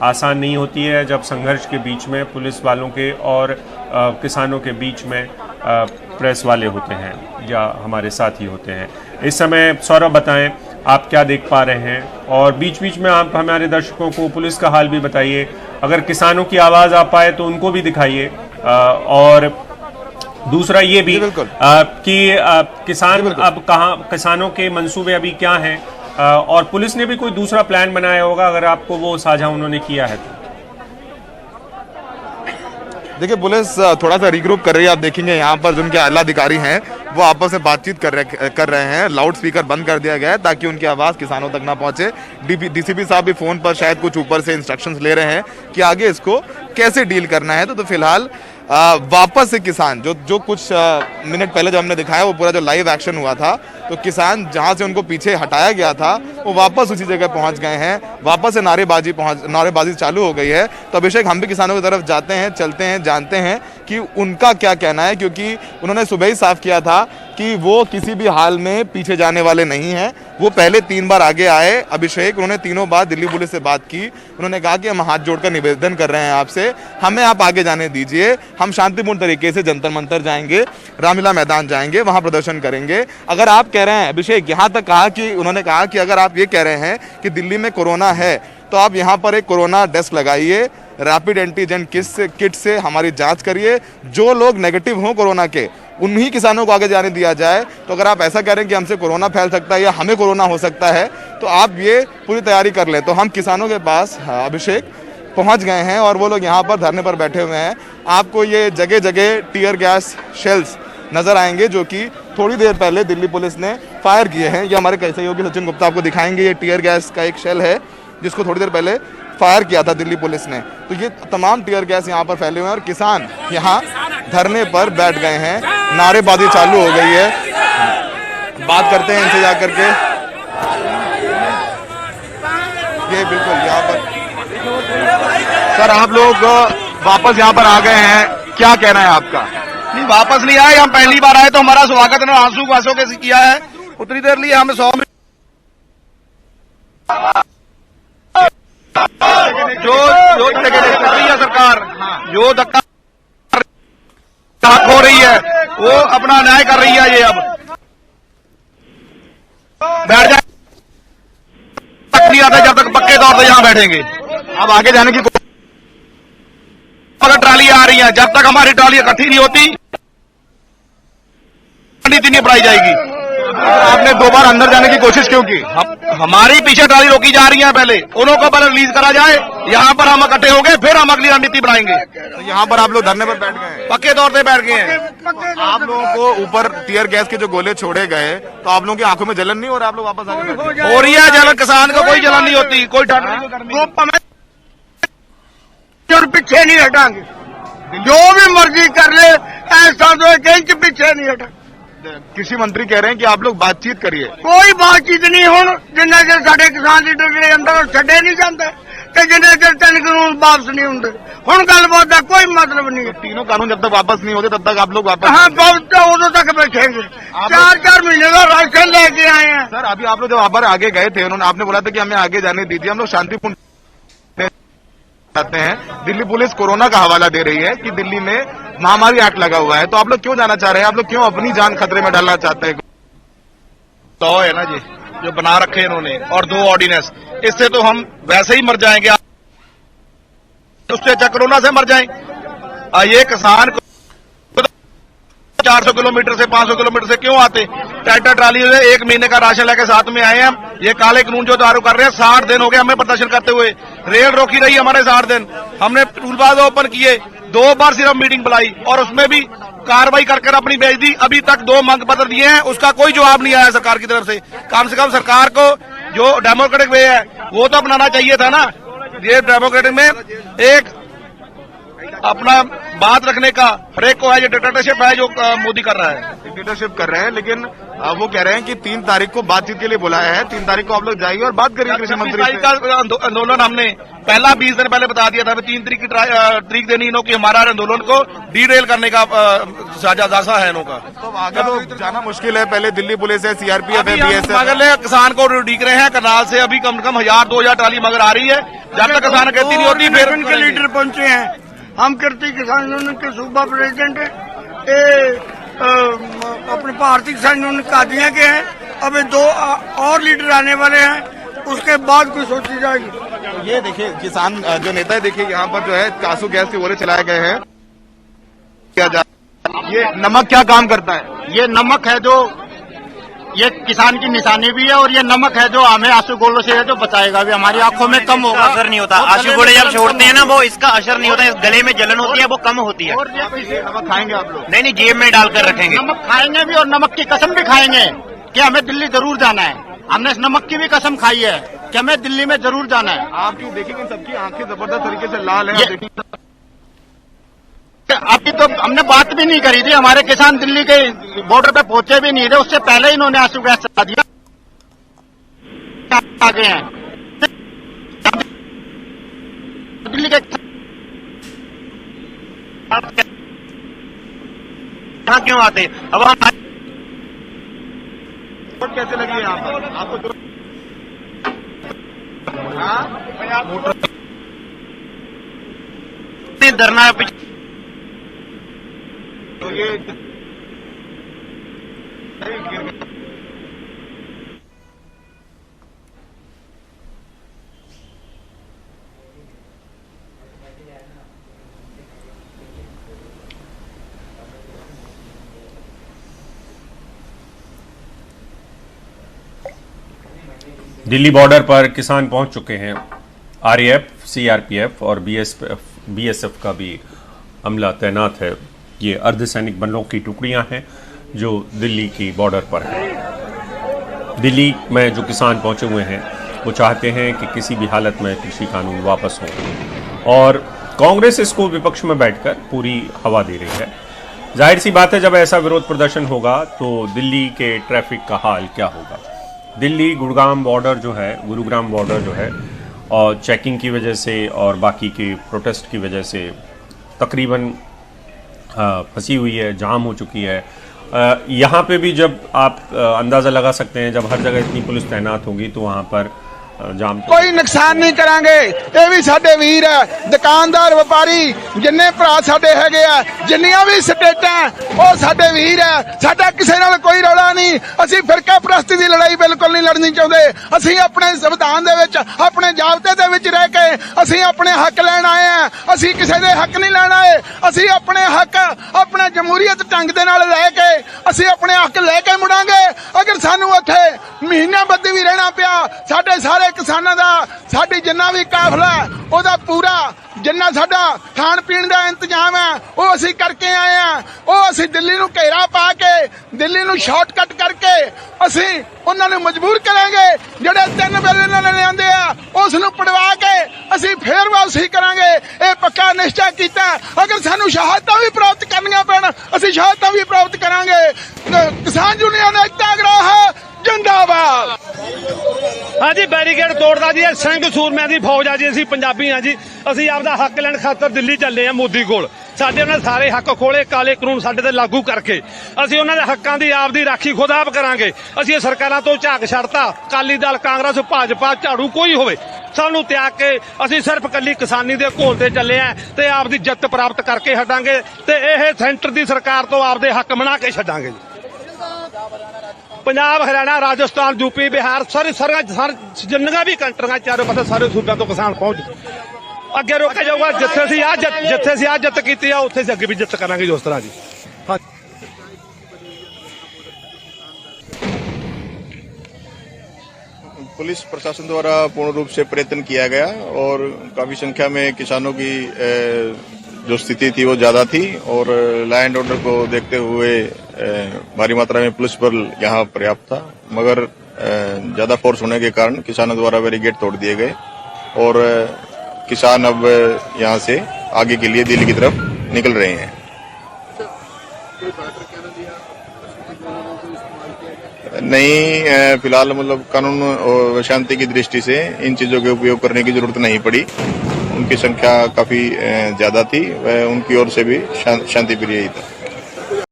आसान नहीं होती है जब संघर्ष के बीच में पुलिस वालों के और किसानों के बीच में प्रेस वाले होते हैं या हमारे साथी होते हैं। इस समय सौरभ बताएं आप क्या देख पा रहे हैं, और बीच बीच में आप हमारे दर्शकों को पुलिस का हाल भी बताइए। अगर किसानों की आवाज़ आ पाए तो उनको भी दिखाइए, और दूसरा ये भी कि किसान अब कहाँ, किसानों के मंसूबे अभी क्या हैं, और पुलिस ने भी कोई दूसरा प्लान बनाया होगा अगर आपको वो साझा उन्होंने किया है तो। देखिए, पुलिस थोड़ा सा रिग्रुप कर रही है। आप देखेंगे यहाँ पर जो उनके आला अधिकारी हैं वो आपस में बातचीत कर रहे हैं। लाउड स्पीकर बंद कर दिया गया है ताकि उनकी आवाज़ किसानों तक ना पहुंचे। डीसीपी साहब भी फोन पर शायद कुछ ऊपर से इंस्ट्रक्शंस ले रहे हैं कि आगे इसको कैसे डील करना है। तो फिलहाल वापस से किसान जो कुछ मिनट पहले जो हमने दिखाया वो पूरा जो लाइव एक्शन हुआ था, तो किसान जहां से उनको पीछे हटाया गया था वो वापस उसी जगह पहुंच गए हैं। वापस से नारेबाजी चालू हो गई है। तो अभिषेक, हम भी किसानों की तरफ जाते हैं, चलते हैं, जानते हैं कि उनका क्या कहना है, क्योंकि उन्होंने सुबह ही साफ किया था कि वो किसी भी हाल में पीछे जाने वाले नहीं हैं। वो पहले 3 बार आगे आए अभिषेक, उन्होंने तीनों बार दिल्ली पुलिस से बात की। उन्होंने कहा कि हम हाथ जोड़कर निवेदन कर रहे हैं आपसे, हमें आप आगे जाने दीजिए। हम शांतिपूर्ण तरीके से जंतर मंतर जाएंगे, रामलीला मैदान जाएंगे, वहां प्रदर्शन करेंगे। अगर आप कह रहे हैं अभिषेक, यहाँ तक कहा कि उन्होंने कहा कि अगर आप ये कह रहे हैं कि दिल्ली में कोरोना है तो आप यहाँ पर एक कोरोना डेस्क लगाइए, रैपिड एंटीजन किट से हमारी जांच करिए। जो लोग नेगेटिव हों कोरोना के, उन्हीं किसानों को आगे जाने दिया जाए। तो अगर आप ऐसा कह रहे हैं कि हमसे कोरोना फैल सकता है या हमें कोरोना हो सकता है, तो आप ये पूरी तैयारी कर लें। तो हम किसानों के पास अभिषेक पहुंच गए हैं और वो लोग यहाँ पर धरने पर बैठे हुए हैं। आपको ये जगह जगह टीयर गैस शेल्स नजर आएंगे जो कि थोड़ी देर पहले दिल्ली पुलिस ने फायर किए हैं। ये हमारे सहयोगी सचिन गुप्ता आपको दिखाएंगे। ये टीयर गैस का एक शेल है जिसको थोड़ी देर पहले फायर किया था दिल्ली पुलिस ने। तो ये तमाम टीयर गैस यहाँ पर फैले हुए हैं और किसान यहाँ धरने पर बैठ गए हैं। नारेबाजी चालू हो गई है। बात करते हैं इनसे जाकर के। ये बिल्कुल यहाँ पर सर, आप लोग वापस यहाँ पर आ गए हैं, क्या कहना है आपका? नहीं, वापस नहीं आए, हम पहली बार आए तो हमारा स्वागत ने आंसू वासों के किया है। उतनी देर लिए हमें 100 मिनट जो कर रही है सरकार, जो धक्का हो रही है वो अपना न्याय कर रही है। ये अब बैठ जाए नहीं आता जब तक पक्के तौर पर यहाँ बैठेंगे। अब आगे जाने की अगर ट्रालियां आ रही हैं, जब तक हमारी ट्राली इकट्ठी नहीं होती नीति नहीं अपनाई जाएगी। आपने 2 बार अंदर जाने की कोशिश क्यों की? हमारी पीछे ट्राली रोकी जा रही है, पहले उन्हों को पहले रिलीज करा जाए, यहाँ पर हम इकट्ठे हो गए, फिर हम अगली रणनीति बनाएंगे। तो यहाँ पर आप लोग धरने पर बैठ गए, पक्के तौर पे बैठ गए हैं। आप लोगों को ऊपर टीयर गैस के जो गोले छोड़े गए तो आप लोगों की आंखों में जलन नहीं हो रहा? आप लोग वापस आगे हो रही है जलन, किसान को कोई जलन नहीं होती, कोई ठंड नहीं। पीछे नहीं हटाएंगे, जो भी मर्जी कर ले, ऐसा तो 1 इंच पीछे नहीं हटा। कृषि मंत्री कह रहे हैं कि आप लोग बातचीत करिए। कोई बातचीत नहीं हूं जिन्ना चर साडे किसान लीडर जिहड़े अंदर छड्डे नहीं जाते ते जिन्ने चर 3 कानून वापस नहीं होंगे। हुण गलबात का कोई मतलब नहीं है। तीनों कानून जब तक वापस नहीं होते तब तक आप लोग वापस? हाँ, उदों तक बैठेंगे। 4-4 महीने का राशन लेके आए हैं। सर, अभी आप लोग जब वहां पर आगे गए थे, उन्होंने आपने बोला था कि हमें आगे जाने दीजिए, हम लोग शांतिपूर्ण जाते हैं। दिल्ली पुलिस कोरोना का हवाला दे रही है कि दिल्ली में महामारी एक्ट लगा हुआ है, तो आप लोग क्यों जाना चाह रहे हैं? आप लोग क्यों अपनी जान खतरे में डालना चाहते हैं? तो है ना जी, जो बना रखे इन्होंने, और 2 ऑर्डिनेंस, इससे तो हम वैसे ही मर जाएंगे, उससे अच्छा कोरोना से मर जाएं। ये किसान को 400 किलोमीटर से 500 किलोमीटर से क्यों आते? ट्रैक्टर ट्राली से 1 महीने का राशन लेकर साथ में आए हैं हम। ये काले कानून जो लागू कर रहे हैं, 60 दिन हो गए हमें प्रदर्शन करते हुए, रेल रोकी रही हमारे 60 दिन। हमने टूल प्लाजा ओपन किए, 2 बार सिर्फ मीटिंग बुलाई और उसमें भी कार्रवाई कर अपनी भेज दी। अभी तक 2 मांग पत्र दिए हैं, उसका कोई जवाब नहीं आया सरकार की तरफ से। कम से कम सरकार को जो डेमोक्रेटिक वे है वो तो अपनाना चाहिए था ना। ये डेमोक्रेटिक में एक अपना बात रखने का हर एक को है। ये डिक्टेटरशिप है जो मोदी कर रहा है, डिक्टेटरशिप कर रहे हैं। लेकिन वो कह रहे हैं कि 3 तारीख को बातचीत के लिए बुलाया है, 3 तारीख को आप लोग जाइए और बात करिए कृषि मंत्री से। का आंदोलन हमने पहला 20 दिन पहले बता दिया था, 3 तारीख की तारीख देनी इन्हों की, हमारा आंदोलन को डीरेल करने का साझा है इनों का। तो आगे तो जाना मुश्किल है, पहले दिल्ली पुलिस है, सीआरपीएफ है, बीएसएफ। मगर किसान को डीक रहे हैं करनाल से, अभी कम से कम 1000-2000 ट्राली मगर आ रही है। जब तक किसान खेती नहीं होती फिर के लीडर पहुंचे हैं। हम कृषि किसान यूनियन के सूबा प्रेसिडेंट है, अपने भारतीय किसान यूनियन कादियां के हैं। अभी 2 और लीडर आने वाले हैं, उसके बाद कुछ सोची जाएगी। तो ये देखिए किसान जो नेता है, देखिए यहाँ पर जो है कासू गैस के गोले चलाए गए हैं। क्या जा ये नमक क्या काम करता है? ये नमक है जो ये किसान की निशानी भी है, और ये नमक है जो हमें आंसू गोलों से है जो बचाएगा भी, हमारी आंखों में कम होगा। असर नहीं होता, आंसू गोले जब छोड़ते हैं ना वो इसका असर नहीं होता, इस गले में जलन होती है वो कम होती है। और नमक खाएंगे आप लोग? नहीं, जेब में डालकर रखेंगे। नमक खाएंगे भी और नमक की कसम भी खाएंगे कि हमें दिल्ली जरूर जाना है। हमने इस नमक की भी कसम खाई है कि हमें दिल्ली में जरूर जाना है। आपकी देखिए सबकी आंखें जबरदस्त तरीके से लाल है। अभी तो हमने बात भी नहीं करी थी, हमारे किसान दिल्ली के बॉर्डर पे पहुंचे भी नहीं थे, उससे पहले ही इन्होंने आंसू गैस चला दिया। आगे हैं दिल्ली के यहाँ क्यों आते? अब हम कैसे लगी है यहाँ पर आपको? धरना तो ये दिल्ली बॉर्डर पर किसान पहुंच चुके हैं। आरएएफ, सीआरपीएफ और बीएसएफ का भी अमला तैनात है। ये अर्धसैनिक बलों की टुकड़ियां हैं जो दिल्ली की बॉर्डर पर हैं। दिल्ली में जो किसान पहुंचे हुए हैं वो चाहते हैं कि किसी भी हालत में कृषि कानून वापस हो, और कांग्रेस इसको विपक्ष में बैठकर पूरी हवा दे रही है। जाहिर सी बात है, जब ऐसा विरोध प्रदर्शन होगा तो दिल्ली के ट्रैफिक का हाल क्या होगा। दिल्ली गुड़गांव बॉर्डर जो है, गुरुग्राम बॉर्डर जो है, और चेकिंग की वजह से और बाकी के प्रोटेस्ट की वजह से तकरीबन फंसी हुई है, जाम हो चुकी है। यहाँ पे भी जब आप अंदाज़ा लगा सकते हैं, जब हर जगह इतनी पुलिस तैनात होगी तो वहाँ पर जाम कोई नुकसान नहीं करांगे। ये भी साडे वीर है, दुकानदार व्यापारी जिन्ने भरा साडे हैगे आ, जिन्नियां भी स्टेटां ਉਹ ਸਾਡੇ ਵੀਰ ਹੈ। ਸਾਡਾ ਕਿਸੇ ਨਾਲ ਕੋਈ ਰੌਲਾ ਨਹੀਂ। ਅਸੀਂ ਫਿਰਕਾ ਪ੍ਰਸਤੀ ਦੀ ਲੜਾਈ ਬਿਲਕੁਲ ਨਹੀਂ ਲੜਨੀ ਚਾਹੁੰਦੇ। ਅਸੀਂ ਆਪਣੇ ਸੰਵਿਧਾਨ ਦੇ ਵਿੱਚ, ਆਪਣੇ ਜ਼ਾਬਤੇ ਦੇ ਵਿੱਚ ਰਹਿ ਕੇ ਅਸੀਂ ਆਪਣੇ ਹੱਕ ਲੈਣ ਆਏ ਆ। ਅਸੀਂ ਕਿਸੇ ਦੇ ਹੱਕ ਨਹੀਂ ਲੈਣ ਆਏ। ਅਸੀਂ ਆਪਣੇ ਹੱਕ ਆਪਣੇ ਜਮਹੂਰੀਅਤ ਢੰਗ ਦੇ ਨਾਲ ਲੈ ਕੇ ਅਸੀਂ ਆਪਣੇ ਹੱਕ ਲੈ ਕੇ ਮੁੜਾਂਗੇ। ਅਗਰ ਸਾਨੂੰ ਉੱਥੇ ਮਹੀਨਿਆਂ ਬੱਧੀ ਵੀ ਰਹਿਣਾ ਪਿਆ, ਸਾਡੇ ਸਾਰੇ ਕਿਸਾਨਾਂ ਦਾ, ਸਾਡੀ ਜਿੰਨਾ ਵੀ ਕਾਫਲਾ ਉਹਦਾ ਪੂਰਾ ਜਿੰਨਾ ਸਾਡਾ ਖਾਣ ਪੀਣ ਦਾ ਇੰਤਜ਼ਾਮ ਹੈ ਉਹ ਅਸੀਂ ਕਰਕੇ ਆਏ ਆ। ਉਹ ਅਸੀਂ ਦਿੱਲੀ ਨੂੰ ਘੇਰਾ ਪਾ ਕੇ, ਦਿੱਲੀ ਨੂੰ ਸ਼ਾਰਟਕਟ ਕਰਕੇ ਅਸੀਂ ਉਹਨਾਂ ਨੂੰ ਮਜਬੂਰ ਕਰਾਂਗੇ। ਜਿਹੜੇ 3 ਬਿੱਲ ਇਹਨਾਂ ਨੇ ਲਿਆਂਦੇ ਆ ਉਸ ਨੂੰ ਪੜਵਾ ਕੇ ਅਸੀਂ ਫੇਰ ਵਾਪਸੀ ਕਰਾਂਗੇ। ਇਹ ਪੱਕਾ ਨਿਸ਼ਚਾ ਕੀਤਾ। ਅਗਰ ਸਾਨੂੰ ਸ਼ਹਾਦਤਾਂ ਵੀ ਪ੍ਰਾਪਤ ਕਰਨੀਆਂ ਪੈਣ ਅਸੀਂ ਸ਼ਹਾਦਤਾਂ ਵੀ ਪ੍ਰਾਪਤ ਕਰਾਂਗੇ। ਕਿਸਾਨ ਯੂਨੀਅਨ ਏਕਤਾ ਗਰਾਹ ਜਿੰਦਾਬਾਦ। ਹਾਂਜੀ, ਬੈਰੀਕੇਡ ਤੋੜਦਾ ਜੀ। ਇਹ ਸਿੰਘ ਸੂਰਮਿਆਂ ਦੀ ਫੌਜ ਆ ਜੀ। ਅਸੀਂ ਪੰਜਾਬੀ ਆ ਜੀ। ਅਸੀਂ ਆਪਦਾ ਹੱਕ ਲੈਣ ਖਾਤਰ ਦਿੱਲੀ ਚੱਲੇ ਆ ਮੋਦੀ ਕੋਲ। ਸਾਡੇ ਉਹਨਾਂ ਸਾਰੇ ਹੱਕ ਖੋਲੇ, ਕਾਲੇ ਕਾਨੂੰਨ ਸਾਡੇ ਤੇ ਲਾਗੂ ਕਰਕੇ ਅਸੀਂ ਉਹਨਾਂ ਦੇ ਹੱਕਾਂ ਦੀ ਆਪਦੀ ਰਾਖੀ ਖੁਦ ਆਪ ਕਰਾਂਗੇ। ਅਸੀਂ ਇਹ ਸਰਕਾਰਾਂ ਤੋਂ ਝਾਕ ਛੱਡਤਾ, ਅਕਾਲੀ ਦਲ, ਕਾਂਗਰਸ, ਭਾਜਪਾ, ਝਾੜੂ ਕੋਈ ਹੋਵੇ, ਸਾਨੂੰ ਤਿਆਗ ਕੇ ਅਸੀਂ ਸਿਰਫ ਕੱਲੀ ਕਿਸਾਨੀ ਦੇ ਘੋਲ ਤੇ ਚੱਲੇ ਆ ਤੇ ਆਪਦੀ ਜਿੱਤ ਪ੍ਰਾਪਤ ਕਰਕੇ ਛੱਡਾਂਗੇ ਤੇ ਇਹ ਸੈਂਟਰ ਦੀ ਸਰਕਾਰ ਤੋਂ ਆਪਦੇ ਹੱਕ ਮਨਾ ਕੇ ਛੱਡਾਂਗੇ ਜੀ। ਪੰਜਾਬ, ਹਰਿਆਣਾ, ਰਾਜਸਥਾਨ, ਯੂਪੀ, ਬਿਹਾਰ, ਸਾਰੇ ਜਿੰਨੀਆਂ ਵੀ ਕੰਟਰੀਆਂ ਚਾਰੋਂ ਪਾਸੇ ਸਾਰੇ ਸੂਬਿਆਂ ਤੋਂ ਕਿਸਾਨ ਪਹੁੰਚ ਅੱਗੇ ਰੋਕਿਆ ਜਾਊਗਾ। ਜਿੱਥੇ ਅਸੀਂ ਆ ਜਿੱਤ ਕੀਤੀ ਆ ਉੱਥੇ ਅਸੀਂ ਅੱਗੇ ਵੀ ਜਿੱਤ ਕਰਾਂਗੇ ਜੀ ਉਸ ਤਰ੍ਹਾਂ ਜੀ। ਹਾਂ, पुलिस प्रशासन द्वारा पूर्ण रूप से प्रयत्न किया गया और काफी संख्या में किसानों की जो स्थिति थी वो ज्यादा थी और लॉ एंड ऑर्डर को देखते हुए भारी मात्रा में पुलिस बल यहाँ पर्याप्त था, मगर ज्यादा फोर्स होने के कारण किसानों द्वारा बैरिकेड तोड़ दिए गए और किसान अब यहाँ से आगे के लिए दिल्ली की तरफ निकल रहे हैं। नहीं, फिलहाल मतलब कानून और शांति की दृष्टि से इन चीजों के उपयोग करने की जरूरत नहीं पड़ी। उनकी संख्या काफी ज्यादा थी, वह उनकी ओर से भी शांति प्रिय ही था।